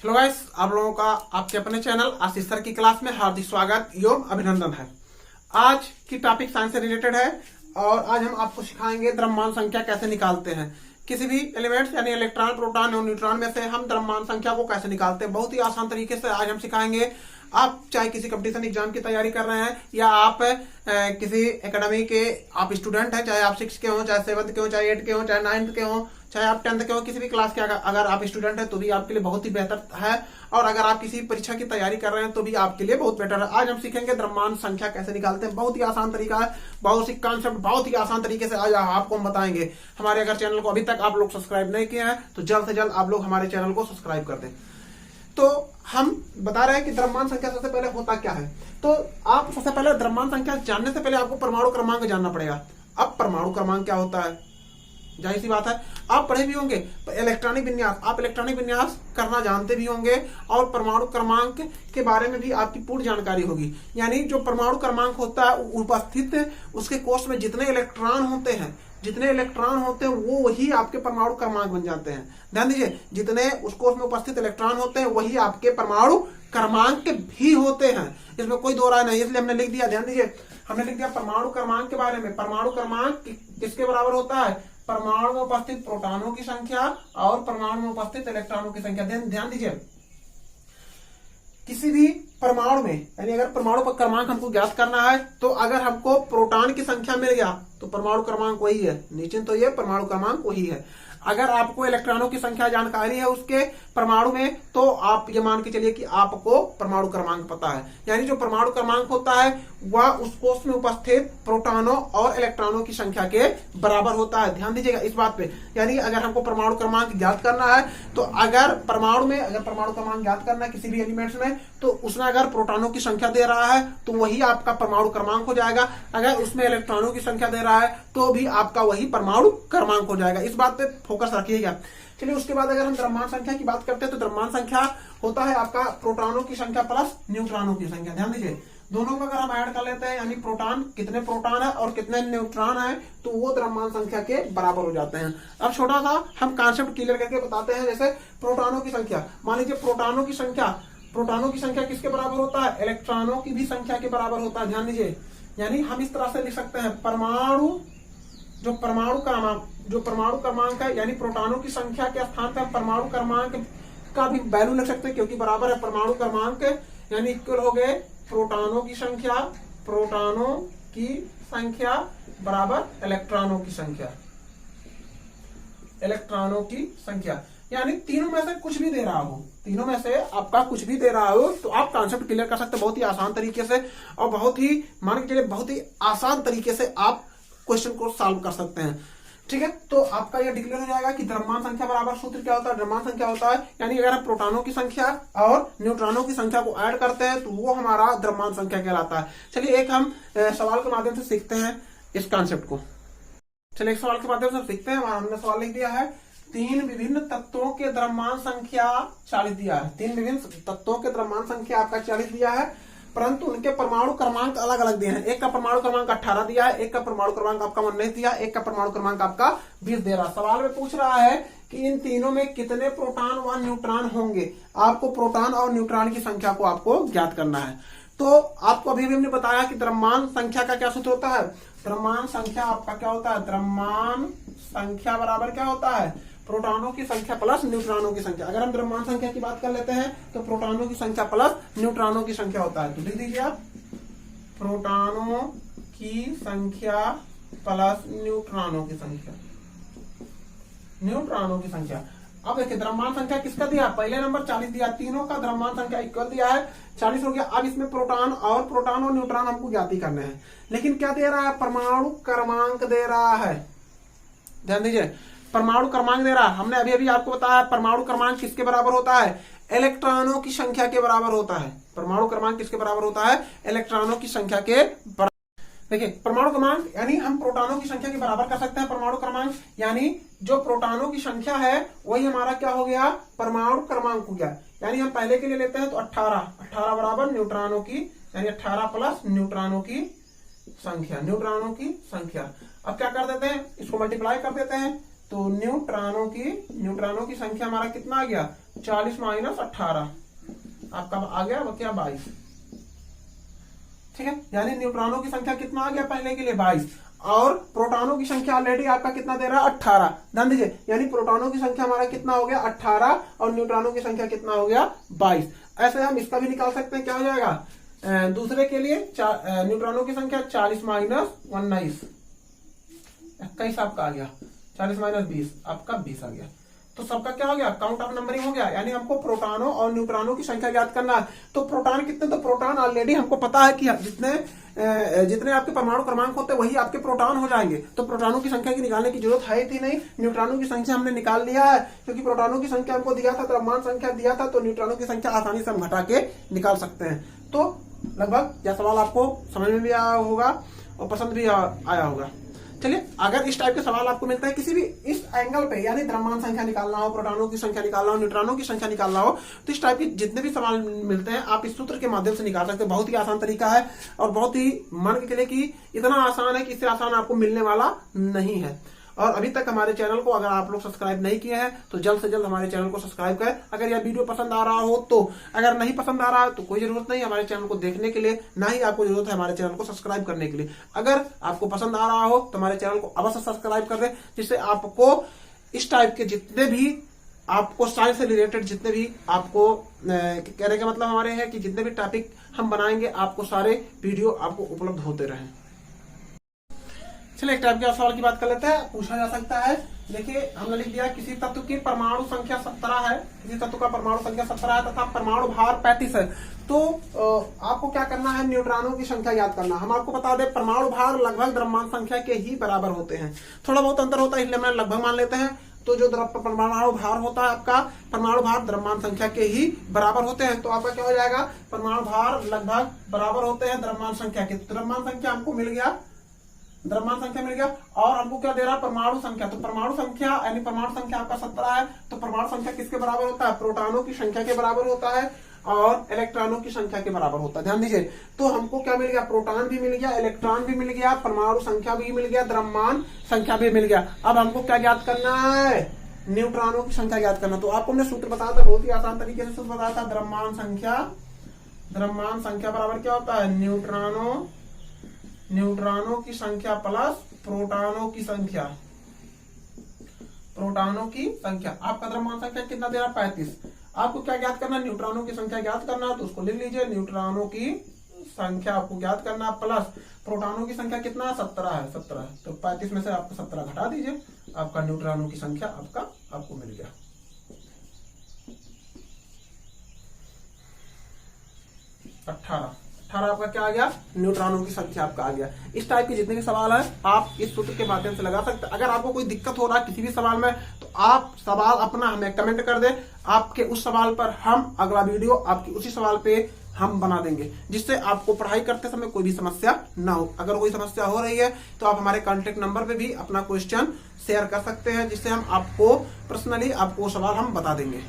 Hello guys, आप लोगों का आपके अपने चैनल आशीष सर की क्लास में हार्दिक स्वागत एवं अभिनंदन है। आज की टॉपिक साइंस से रिलेटेड है और आज हम आपको सिखाएंगे द्रव्यमान संख्या कैसे निकालते हैं। किसी भी एलिमेंट्स यानी इलेक्ट्रॉन, प्रोटॉन और न्यूट्रॉन में से हम द्रव्यमान संख्या को कैसे निकालते हैं, बहुत ही आसान तरीके से आज हम सिखाएंगे। आप चाहे किसी कंपटीशन एग्जाम की तैयारी कर रहे हैं या आप किसी एकेडमी के आप स्टूडेंट हैं, चाहे आप 6 के हो, चाहे 7th के हो, चाहे 8 के हो, चाहे 9th के हो, चाहे आप 10th के हो, किसी भी क्लास के अगर आप स्टूडेंट हैं तो भी आपके लिए बहुत ही बेहतर है। और अगर आप किसी परीक्षा की तैयारी कर रहे हैं तो भी आपके लिए बहुत बेटर है। आज हम सीखेंगे द्रव्यमान संख्या कैसे निकालते हैं। बहुत ही आसान तरीका है, बहुत सी कॉन्सेप्ट बहुत ही आसान तरीके से आज आपको हम बताएंगे। हमारे अगर चैनल को अभी तक आप लोग सब्सक्राइब नहीं किए हैं तो जल्द से जल्द आप लोग हमारे चैनल को सब्सक्राइब कर दें। तो हम बता रहे हैं कि द्रव्यमान संख्या सबसे पहले होता क्या है। तो आप सबसे पहले द्रव्यमान संख्या जानने से पहले आपको परमाणु क्रमांक जानना पड़ेगा। अब परमाणु क्रमांक क्या होता है, जाहिर सी बात है आप पढ़े भी होंगे इलेक्ट्रॉनिक विन्यास, आप इलेक्ट्रॉनिक विन्यास करना जानते भी होंगे और परमाणु क्रमांक के बारे में भी आपकी पूर्ण जानकारी होगी। यानी जो परमाणु क्रमांक होता है उपस्थित उसके कोष में जितने इलेक्ट्रॉन होते हैं वो वही आपके परमाणु क्रमांक बन जाते हैं। ध्यान दीजिए, जितने उस कोष में उपस्थित इलेक्ट्रॉन होते हैं वही आपके परमाणु क्रमांक भी होते हैं, इसमें कोई दो राय नहीं। इसलिए हमने लिख दिया, ध्यान दीजिए, हमने लिख दिया परमाणु क्रमांक के बारे में। परमाणु क्रमांक किसके बराबर होता है? परमाणु में उपस्थित प्रोटॉनों की संख्या और परमाणु में उपस्थित इलेक्ट्रॉनों की संख्या। ध्यान दीजिए, किसी भी परमाणु में यानी अगर परमाणु का क्रमांक हमको ज्ञात करना है तो अगर हमको प्रोटॉन की संख्या मिल गया तो परमाणु क्रमांक वही है, निश्चित तो ये परमाणु क्रमांक वही है। अगर आपको इलेक्ट्रॉनों की संख्या जानकारी है उसके परमाणु में तो आप ये मान के चलिए कि आपको परमाणु क्रमांक पता है। यानी जो परमाणु क्रमांक होता है वह उस कोष में उपस्थित प्रोटॉनों और इलेक्ट्रॉनों की संख्या के बराबर होता है। ध्यान दीजिएगा इस बात पे। यानी अगर हमको परमाणु क्रमांक ज्ञात करना है तो अगर परमाणु क्रमांक ज्ञात करना है किसी भी एलिमेंट्स में तो उसमें अगर प्रोटॉनों की संख्या दे रहा है तो वही आपका परमाणु क्रमांक हो जाएगा। अगर उसमें इलेक्ट्रॉनों की संख्या दे रहा है तो भी आपका वही परमाणु क्रमांक हो जाएगा। इस बात पे फोकस रखिएगा। चलिए, उसके बाद अगर हम द्रव्यमान संख्या की बात करते हैं तो द्रव्यमान संख्या होता है आपका प्रोटॉनों की संख्या प्लस न्यूट्रॉनों की संख्या। ध्यान दीजिए, दोनों को अगर हम ऐड कर लेते हैं यानी प्रोटॉन कितने प्रोटॉन है और कितने न्यूट्रॉन है तो वो द्रव्यमान संख्या के बराबर हो जाते हैं। अब छोटा सा हम कॉन्सेप्ट क्लियर करके बताते हैं। जैसे प्रोटॉनों की संख्या, मान लीजिए प्रोटॉनों की संख्या किसके बराबर होता है? इलेक्ट्रॉनों की भी संख्या के बराबर होता है। ध्यान दीजिए, यानी हम इस तरह से लिख सकते हैं जो परमाणु क्रमांक है यानी प्रोटॉनों की संख्या के स्थान पर परमाणु क्रमांक का भी वैल्यू लिख सकते हैं क्योंकि बराबर है परमाणु क्रमांक यानी इक्वल हो गए प्रोटॉनों की संख्या बराबर इलेक्ट्रॉनों की संख्या। यानी तीनों में से कुछ भी दे रहा हो तो आप कॉन्सेप्ट क्लियर कर सकते हैं बहुत ही आसान तरीके से और बहुत ही मान के चलिए बहुत ही आसान तरीके से आप क्वेश्चन को सॉल्व कर सकते हैं। ठीक है, तो आपका यह डिक्लेयर हो जाएगा कि द्रव्यमान संख्या बराबर सूत्र क्या होता है? द्रव्यमान संख्या होता है यानी अगर आप प्रोटॉनों की संख्या और न्यूट्रॉनों की संख्या को ऐड करते हैं तो वो हमारा द्रव्यमान संख्या कहलाता है। चलिए एक हम सवाल के माध्यम से सीखते हैं इस कॉन्सेप्ट को। चलिए एक सवाल के माध्यम से सीखते हैं। हमने सवाल लिख दिया है, 3 विभिन्न तत्वों के द्रव्यमान संख्या 40 दिया है। 3 विभिन्न तत्वों के द्रव्यमान संख्या आपका 40 दिया है, परंतु उनके परमाणु क्रमांक अलग अलग दिए हैं। एक का परमाणु क्रमांक 18 दिया है, एक का परमाणु क्रमांक आपका 19 दिया, एक का परमाणु क्रमांक आपका 20 दे रहा। सवाल में पूछ रहा है कि इन तीनों में कितने प्रोटॉन व न्यूट्रॉन होंगे। आपको प्रोटॉन और न्यूट्रॉन की संख्या को आपको ज्ञात करना है। तो आपको अभी हमने बताया कि द्रव्यमान संख्या का क्या सूत्र होता है। द्रव्यमान संख्या आपका क्या होता है? द्रव्यमान संख्या बराबर क्या होता है? प्रोटॉनों की संख्या प्लस न्यूट्रॉनों की संख्या। अगर हम द्रव्यमान संख्या की बात कर लेते हैं तो प्रोटॉनों की संख्या प्लस न्यूट्रॉनों की संख्या होता है। तो लिख दीजिए आप प्रोटॉनों की संख्या प्लस न्यूट्रॉनों की संख्या। अब देखिए द्रव्यमान संख्या किसका दिया? पहले नंबर 40 दिया, तीनों का द्रव्यमान संख्या इक्वल दिया है, 40 हो गया। अब इसमें प्रोटॉन और न्यूट्रॉन हमको ज्ञात करने हैं, लेकिन क्या दे रहा है? परमाणु क्रमांक दे रहा है। ध्यान दीजिए, परमाणु क्रमांक दे रहा है। हमने अभी आपको बताया परमाणु क्रमांक किसके बराबर होता है? इलेक्ट्रॉनों की संख्या के बराबर होता है। परमाणु क्रमांक किसके बराबर होता है? इलेक्ट्रॉनों की संख्या के बराबर। देखिए परमाणु क्रमांक यानी हम प्रोटॉनों की संख्या के बराबर कर सकते हैं परमाणु क्रमांक, यानी जो प्रोटॉनों की संख्या है वही हमारा क्या हो गया? परमाणु क्रमांक हो गया। यानी हम पहले के लिए लेते हैं तो 18 बराबर न्यूट्रॉनों की यानी 18 प्लस न्यूट्रॉनों की संख्या। अब क्या कर देते हैं? इसको मल्टीप्लाई कर देते हैं तो न्यूट्रॉनों की संख्या हमारा कितना आ गया 40 माइनस 18 आपका आ गया वो क्या 22। ठीक है, यानी न्यूट्रॉनों की संख्या कितना आ गया पहले के लिए 22 और प्रोटॉनों की संख्या ऑलरेडी आपका कितना दे रहा है 18। ध्यान दीजिए, यानी प्रोटॉनों की संख्या हमारा कितना हो गया 18 और न्यूट्रॉनों की संख्या कितना हो गया 22। ऐसे हम इसका भी निकाल सकते हैं, क्या हो जाएगा दूसरे के लिए न्यूट्रॉनों की संख्या 40 माइनस 19 21 आपका आ गया, 40 माइनस 20 आपका 20 आ गया। तो सबका क्या हो गया काउंट ऑफ नंबरिंग हो गया, यानी हमको प्रोटॉनों और न्यूट्रॉनों की संख्या ज्ञात करना है। तो प्रोटॉन कितने, तो प्रोटॉन ऑलरेडी हमको पता है कि जितने आपके परमाणु क्रमांक होते हैं वही आपके प्रोटॉन हो जाएंगे। तो प्रोटॉनों की संख्या की निकालने की जरूरत है थी नहीं, न्यूट्रॉनों की संख्या हमने निकाल लिया है क्योंकि प्रोटॉनों की संख्या हमको दिया था, द्रव्यमान संख्या दिया था, तो न्यूट्रॉनों की संख्या आसानी से हम घटा के निकाल सकते हैं। तो लगभग यह सवाल आपको समझ में भी आया होगा और पसंद भी आया होगा। चलिए, अगर इस टाइप के सवाल आपको मिलता है किसी भी इस एंगल पे, यानी द्रव्यमान संख्या निकालना हो, प्रोटॉनों की संख्या निकालना हो, न्यूट्रॉनों की संख्या निकालना हो, तो इस टाइप के जितने भी सवाल मिलते हैं आप इस सूत्र के माध्यम से निकाल सकते हैं। बहुत ही आसान तरीका है और बहुत ही मान के लिए कि इतना आसान है कि इससे आसान आपको मिलने वाला नहीं है। और अभी तक हमारे चैनल को अगर आप लोग सब्सक्राइब नहीं किए हैं तो जल्द से जल्द हमारे चैनल को सब्सक्राइब करें। अगर यह वीडियो पसंद आ रहा हो तो, अगर नहीं पसंद आ रहा है तो कोई जरूरत नहीं हमारे चैनल को देखने के लिए, ना ही आपको जरूरत है हमारे चैनल को सब्सक्राइब करने के लिए। अगर आपको पसंद आ रहा हो तो हमारे चैनल को अवश्य सब्सक्राइब कर दें, जिससे आपको इस टाइप के जितने भी आपको साइंस से रिलेटेड जितने भी आपको कहने का मतलब हमारे है कि जितने भी टॉपिक हम बनाएंगे आपको सारे वीडियो आपको उपलब्ध होते रहें। चलिए, एक टाइप के सवाल की बात कर लेते हैं, पूछा जा सकता है। देखिए, हमने लिख दिया किसी तत्व की परमाणु संख्या 17 है, किसी तत्व का परमाणु संख्या 17 है तथा परमाणु भार 35 है। तो आपको क्या करना है, न्यूट्रॉनों की संख्या याद करना। हम आपको बता दें परमाणु भार लगभग द्रव्यमान संख्या के ही बराबर होते हैं, थोड़ा बहुत अंतर होता है इसलिए हम लगभग मान लेते हैं। तो जो परमाणु भार होता है आपका, परमाणु भार द्रव्यमान संख्या के ही बराबर होते हैं। तो आपका क्या हो जाएगा, परमाणु भार लगभग बराबर होते हैं द्रव्यमान संख्या के। द्रव्यमान संख्या हमको मिल गया, द्रव्यमान संख्या मिल गया और हमको क्या दे रहा है परमाणु संख्या। तो परमाणु संख्या यानी परमाणु संख्या आपका 17 है, तो परमाणु संख्या किसके बराबर होता है, प्रोटॉनों की संख्या के बराबर होता है और इलेक्ट्रॉनों की संख्या के बराबर होता है। ध्यान दीजिए, तो हमको क्या मिल गया, प्रोटॉन भी मिल गया, इलेक्ट्रॉन भी मिल गया, परमाणु संख्या भी मिल गया, द्रव्यमान संख्या भी मिल गया। अब हमको क्या ज्ञात करना है, न्यूट्रॉनों की संख्या ज्ञात करना। तो आपको हमने सूत्र बताया था, बहुत ही आसान तरीके से सूत्र बताया था, द्रव्यमान संख्या बराबर क्या होता है, न्यूट्रॉनों की संख्या प्लस प्रोटॉनों की संख्या। आपका द्रव्यमान संख्या कितना दे रहा है 35। आपको क्या ज्ञात करना, न्यूट्रॉनों की संख्या ज्ञात करना, तो उसको लिख लीजिए, न्यूट्रॉनों की संख्या आपको ज्ञात करना प्लस प्रोटॉनों की संख्या कितना 17 है। तो 35 में से आपको 17 घटा दीजिए, आपका न्यूट्रॉनों की संख्या आपको मिल गया 18 आपका क्या आ गया, न्यूट्रॉनों की संख्या आपका आ गया। इस टाइप के जितने भी सवाल है आप इस सूत्र के माध्यम से लगा सकते हैं। अगर आपको कोई दिक्कत हो रहा है किसी भी सवाल में तो आप सवाल अपना हमें कमेंट कर दें, आपके उस सवाल पर हम अगला वीडियो आपकी उसी सवाल पे हम बना देंगे, जिससे आपको पढ़ाई करते समय कोई भी समस्या ना हो। अगर कोई समस्या हो रही है तो आप हमारे कॉन्टेक्ट नंबर पे भी अपना क्वेश्चन शेयर कर सकते हैं, जिससे हम आपको पर्सनली आपको सवाल हम बता देंगे।